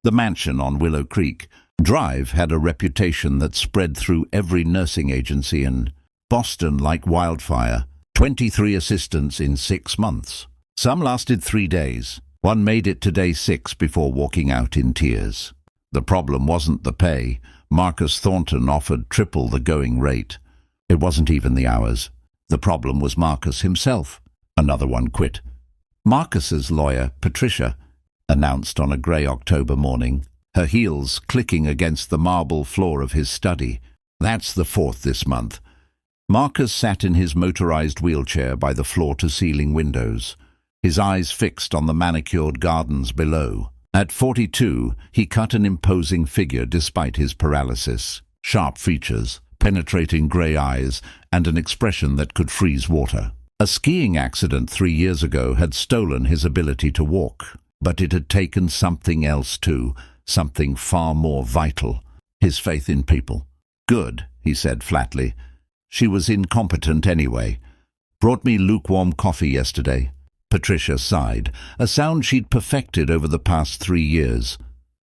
the mansion on Willow Creek Drive had a reputation that spread through every nursing agency in Boston like wildfire. 23 assistants in 6 months. Some lasted 3 days. One made it to day 6 before walking out in tears. The problem wasn't the pay. Marcus Thornton offered triple the going rate. It wasn't even the hours. The problem was Marcus himself. Another one quit. Marcus's lawyer, Patricia, announced on a grey October morning, her heels clicking against the marble floor of his study. That's the 4th this month. Marcus sat in his motorized wheelchair by the floor-to-ceiling windows, his eyes fixed on the manicured gardens below. At 42, he cut an imposing figure despite his paralysis. Sharp features, penetrating grey eyes, and an expression that could freeze water. A skiing accident 3 years ago had stolen his ability to walk, but it had taken something else too, something far more vital, his faith in people. "Good," he said flatly. "She was incompetent anyway. Brought me lukewarm coffee yesterday." Patricia sighed, a sound she'd perfected over the past 3 years.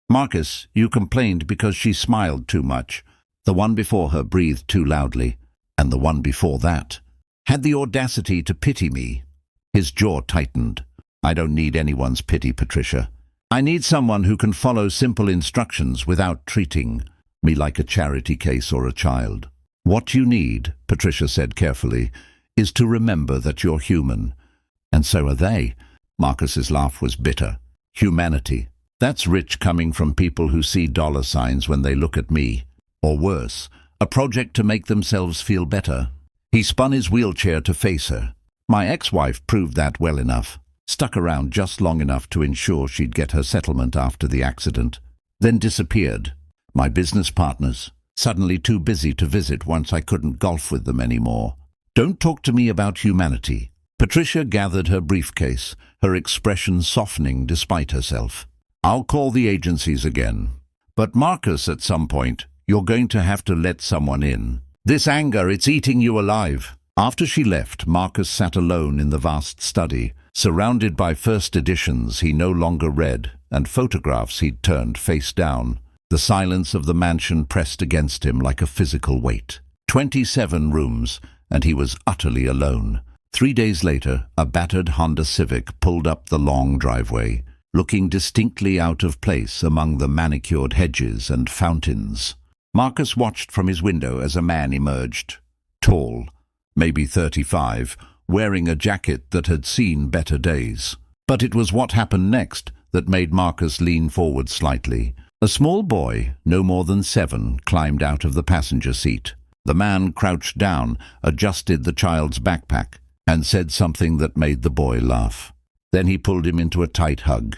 "Marcus, you complained because she smiled too much. The one before her breathed too loudly, and the one before that had the audacity to pity me." His jaw tightened. "I don't need anyone's pity, Patricia. I need someone who can follow simple instructions without treating me like a charity case or a child. What you need," Patricia said carefully, "is to remember that you're human. And so are they." Marcus's laugh was bitter. "Humanity. That's rich coming from people who see dollar signs when they look at me. Or worse, a project to make themselves feel better." He spun his wheelchair to face her. "My ex-wife proved that well enough. Stuck around just long enough to ensure she'd get her settlement after the accident, then disappeared. My business partners, suddenly too busy to visit once I couldn't golf with them anymore. Don't talk to me about humanity." Patricia gathered her briefcase, her expression softening despite herself. "I'll call the agencies again. But Marcus, at some point, you're going to have to let someone in. This anger, it's eating you alive." After she left, Marcus sat alone in the vast study, surrounded by first editions he no longer read and photographs he'd turned face down. The silence of the mansion pressed against him like a physical weight. 27 rooms, and he was utterly alone. 3 days later, a battered Honda Civic pulled up the long driveway, looking distinctly out of place among the manicured hedges and fountains. Marcus watched from his window as a man emerged, tall, maybe 35, wearing a jacket that had seen better days. But it was what happened next that made Marcus lean forward slightly. A small boy, no more than 7, climbed out of the passenger seat. The man crouched down, adjusted the child's backpack, and said something that made the boy laugh. Then he pulled him into a tight hug,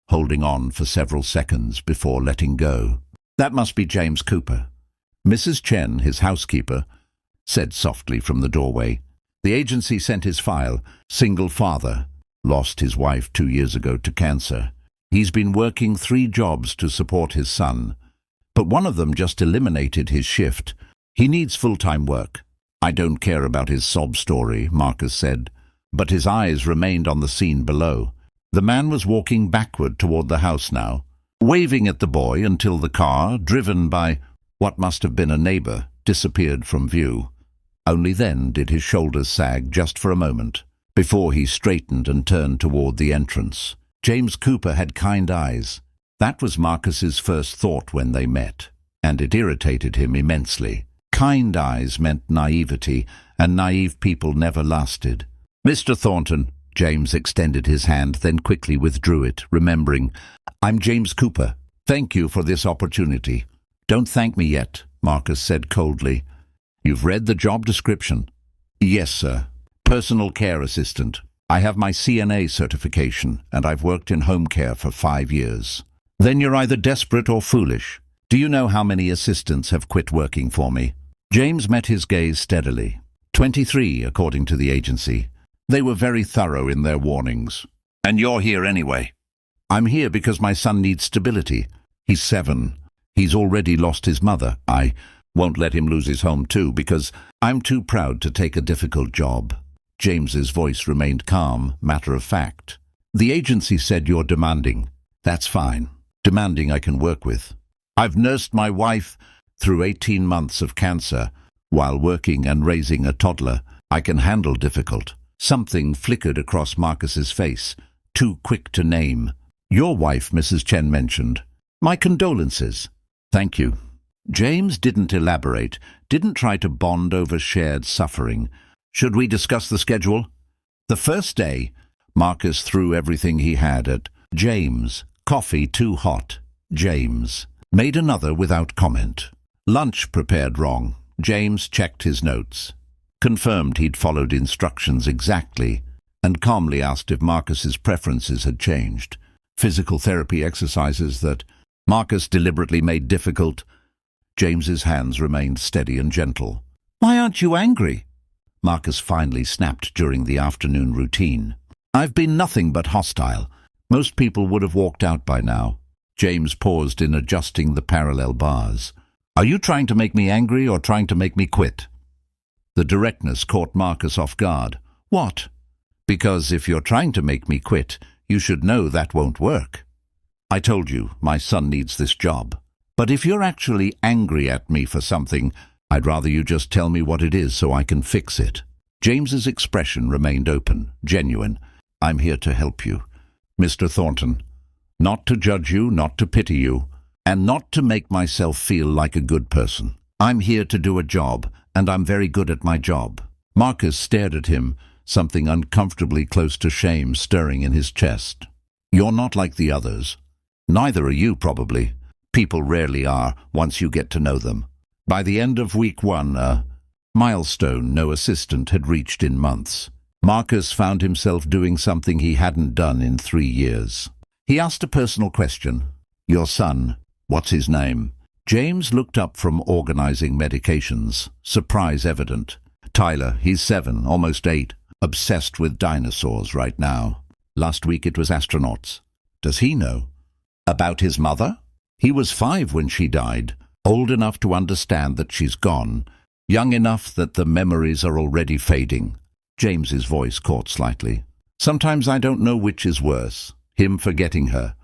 holding on for several seconds before letting go. "That must be James Cooper." Mrs. Chen, his housekeeper, said softly from the doorway. "The agency sent his file. Single father. Lost his wife 2 years ago to cancer. He's been working 3 jobs to support his son, but one of them just eliminated his shift. He needs full-time work." "I don't care about his sob story," Marcus said, but his eyes remained on the scene below. The man was walking backward toward the house now, waving at the boy until the car, driven by what must have been a neighbor, disappeared from view. Only then did his shoulders sag just for a moment, before he straightened and turned toward the entrance. James Cooper had kind eyes. That was Marcus's first thought when they met, and it irritated him immensely. Kind eyes meant naivety, and naive people never lasted. "Mr. Thornton," James extended his hand, then quickly withdrew it, remembering, "I'm James Cooper. Thank you for this opportunity." "Don't thank me yet," Marcus said coldly. "You've read the job description?" "Yes, sir. Personal care assistant. I have my CNA certification, and I've worked in home care for 5 years." "Then you're either desperate or foolish. Do you know how many assistants have quit working for me?" James met his gaze steadily. 23, according to the agency. They were very thorough in their warnings. "And you're here anyway?" "I'm here because my son needs stability. He's 7. He's already lost his mother. I won't let him lose his home too, because I'm too proud to take a difficult job." James's voice remained calm, matter of fact. "The agency said you're demanding. That's fine. demanding I can work with. I've nursed my wife through 18 months of cancer while working and raising a toddler. I can handle difficult. Something flickered across Marcus's face, too quick to name. Your wife, Mrs. Chen mentioned. My condolences. Thank you. James didn't elaborate, didn't try to bond over shared suffering. Should we discuss the schedule? The first day, Marcus threw everything he had at James. Coffee too hot. James. Made another without comment. Lunch prepared wrong. James checked his notes. Confirmed he'd followed instructions exactly, and calmly asked if Marcus's preferences had changed. Physical therapy exercises that Marcus deliberately made difficult. James's hands remained steady and gentle. Why aren't you angry? Marcus finally snapped during the afternoon routine. I've been nothing but hostile. Most people would have walked out by now. James paused in adjusting the parallel bars. Are you trying to make me angry or trying to make me quit? The directness caught Marcus off guard. What? Because if you're trying to make me quit, you should know that won't work. I told you, my son needs this job. But if you're actually angry at me for something, I'd rather you just tell me what it is so I can fix it. James's expression remained open, genuine. I'm here to help you, Mr. Thornton. Not to judge you, not to pity you, and not to make myself feel like a good person. I'm here to do a job, and I'm very good at my job. Marcus stared at him, something uncomfortably close to shame stirring in his chest. You're not like the others. Neither are you, probably. People rarely are, once you get to know them. By the end of week 1, a milestone no assistant had reached in months. Marcus found himself doing something he hadn't done in 3 years. He asked a personal question. Your son, what's his name? James looked up from organizing medications, surprise evident. Tyler, he's 7, almost 8, obsessed with dinosaurs right now. Last week it was astronauts. Does he know? About his mother? He was 5 when she died, old enough to understand that she's gone, young enough that the memories are already fading. James's voice caught slightly. Sometimes I don't know which is worse, him forgetting her,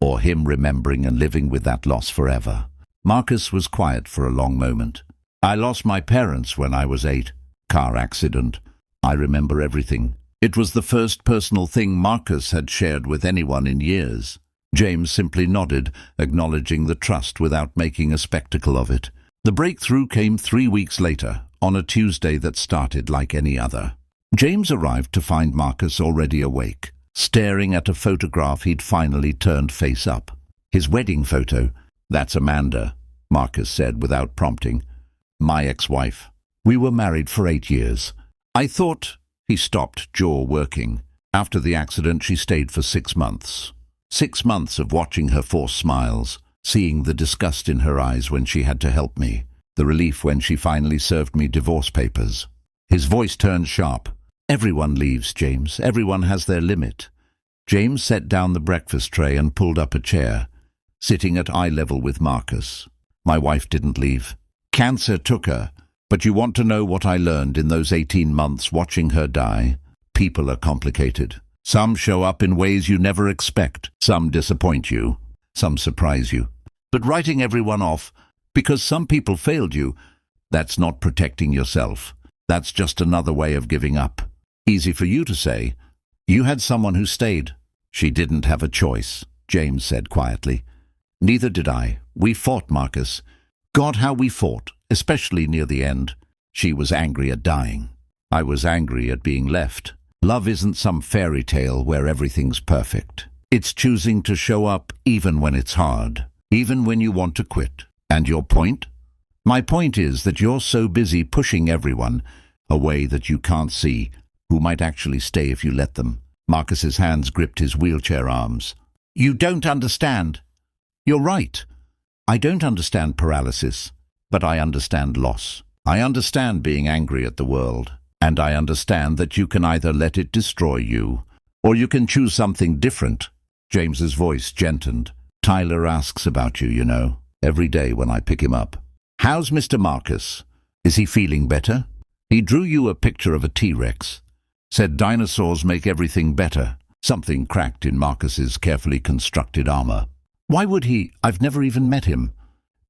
or him remembering and living with that loss forever. Marcus was quiet for a long moment. I lost my parents when I was 8. Car accident. I remember everything. It was the first personal thing Marcus had shared with anyone in years. James simply nodded, acknowledging the trust without making a spectacle of it. The breakthrough came 3 weeks later, on a Tuesday that started like any other. James arrived to find Marcus already awake, staring at a photograph he'd finally turned face up. His wedding photo. That's Amanda, Marcus said without prompting. My ex-wife. We were married for 8 years. I thought... He stopped, jaw working. After the accident, she stayed for 6 months. 6 months of watching her forced smiles, seeing the disgust in her eyes when she had to help me, the relief when she finally served me divorce papers. His voice turned sharp. Everyone leaves, James. Everyone has their limit. James set down the breakfast tray and pulled up a chair, sitting at eye level with Marcus. My wife didn't leave. Cancer took her. But you want to know what I learned in those 18 months watching her die? People are complicated. Some show up in ways you never expect. Some disappoint you. Some surprise you. But writing everyone off because some people failed you, that's not protecting yourself. That's just another way of giving up. Easy for you to say. You had someone who stayed. She didn't have a choice, James said quietly. Neither did I. We fought, Marcus. God, how we fought, especially near the end. She was angry at dying. I was angry at being left. Love isn't some fairy tale where everything's perfect. It's choosing to show up even when it's hard, even when you want to quit. And your point? My point is that you're so busy pushing everyone away that you can't see who might actually stay if you let them. Marcus's hands gripped his wheelchair arms. You don't understand. You're right. I don't understand paralysis, but I understand loss. I understand being angry at the world, and I understand that you can either let it destroy you, or you can choose something different. James's voice gentlened. Tyler asks about you, you know, every day when I pick him up. How's Mr. Marcus? Is he feeling better? He drew you a picture of a T-Rex. Said dinosaurs make everything better. Something cracked in Marcus's carefully constructed armor. Why would he? I've never even met him.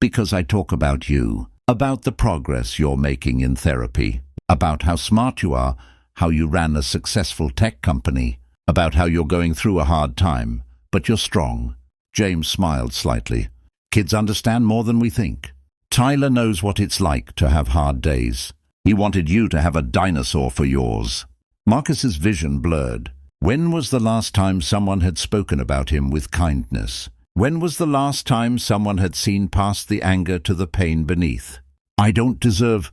Because I talk about you, about the progress you're making in therapy, about how smart you are, how you ran a successful tech company, about how you're going through a hard time, but you're strong. James smiled slightly. Kids understand more than we think. Tyler knows what it's like to have hard days. He wanted you to have a dinosaur for yours. Marcus's vision blurred. When was the last time someone had spoken about him with kindness? When was the last time someone had seen past the anger to the pain beneath? I don't deserve...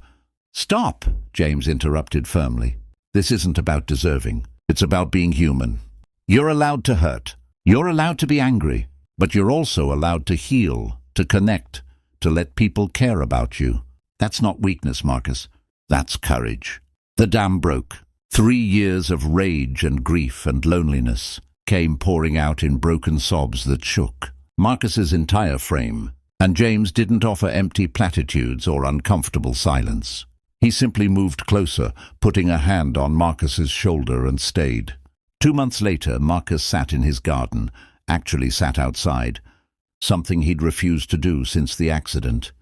Stop, James interrupted firmly. This isn't about deserving. It's about being human. You're allowed to hurt. You're allowed to be angry. But you're also allowed to heal, to connect, to let people care about you. That's not weakness, Marcus. That's courage. The dam broke. 3 years of rage and grief and loneliness came pouring out in broken sobs that shook Marcus's entire frame, and James didn't offer empty platitudes or uncomfortable silence. He simply moved closer, putting a hand on Marcus's shoulder, and stayed. 2 months later, Marcus sat in his garden, actually sat outside, something he'd refused to do since the accident.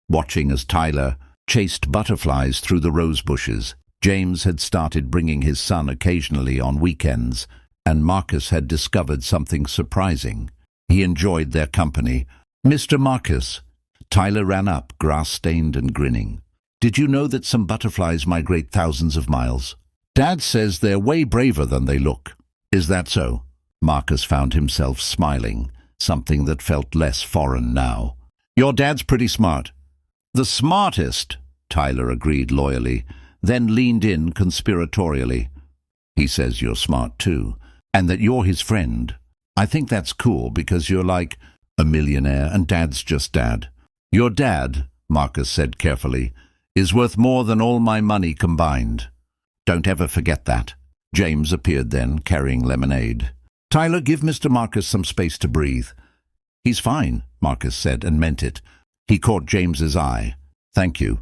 Watching as Tyler chased butterflies through the rose bushes, James had started bringing his son occasionally on weekends, and Marcus had discovered something surprising. He enjoyed their company. "Mr. Marcus," Tyler ran up, grass-stained and grinning. "Did you know that some butterflies migrate thousands of miles? Dad says they're way braver than they look." "Is that so?" Marcus found himself smiling, something that felt less foreign now. "Your dad's pretty smart." "The smartest," Tyler agreed loyally, then leaned in conspiratorially. "He says you're smart too, and that you're his friend. I think that's cool because you're like a millionaire and Dad's just Dad." "Your dad," Marcus said carefully, "is worth more than all my money combined. Don't ever forget that." James appeared then, carrying lemonade. "Tyler, give Mr. Marcus some space to breathe." "He's fine," Marcus said, and meant it. He caught James's eye. "Thank you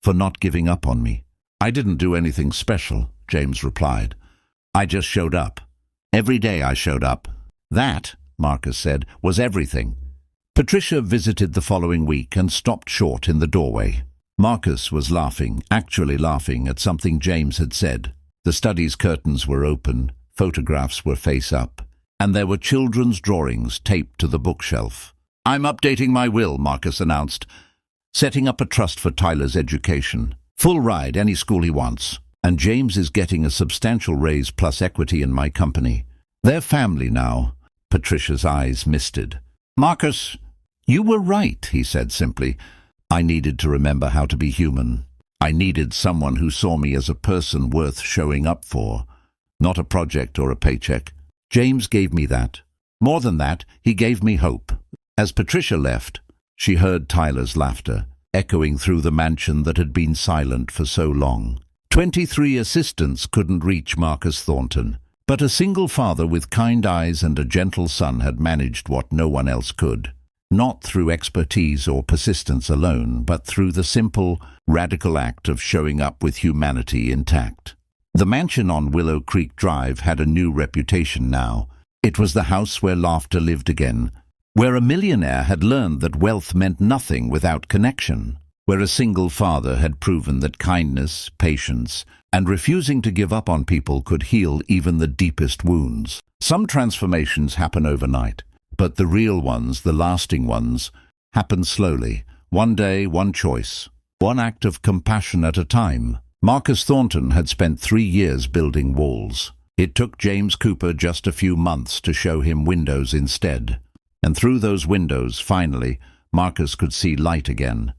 for not giving up on me." "I didn't do anything special," James replied. "I just showed up. Every day I showed up." "That," Marcus said, "was everything." Patricia visited the following week and stopped short in the doorway. Marcus was laughing, actually laughing, at something James had said. The study's curtains were open, photographs were face up, and there were children's drawings taped to the bookshelf. "I'm updating my will," Marcus announced, "setting up a trust for Tyler's education. Full ride, any school he wants. And James is getting a substantial raise plus equity in my company. They're family now." Patricia's eyes misted. "Marcus, you were right," he said simply. "I needed to remember how to be human. I needed someone who saw me as a person worth showing up for, not a project or a paycheck. James gave me that. More than that, he gave me hope." As Patricia left, she heard Tyler's laughter, echoing through the mansion that had been silent for so long. 23 assistants couldn't reach Marcus Thornton, but a single father with kind eyes and a gentle son had managed what no one else could. Not through expertise or persistence alone, but through the simple, radical act of showing up with humanity intact. The mansion on Willow Creek Drive had a new reputation now. It was the house where laughter lived again, where a millionaire had learned that wealth meant nothing without connection, where a single father had proven that kindness, patience, and refusing to give up on people could heal even the deepest wounds. Some transformations happen overnight, but the real ones, the lasting ones, happen slowly, one day, one choice, one act of compassion at a time. Marcus Thornton had spent 3 years building walls. It took James Cooper just a few months to show him windows instead. And through those windows, finally, Marcus could see light again.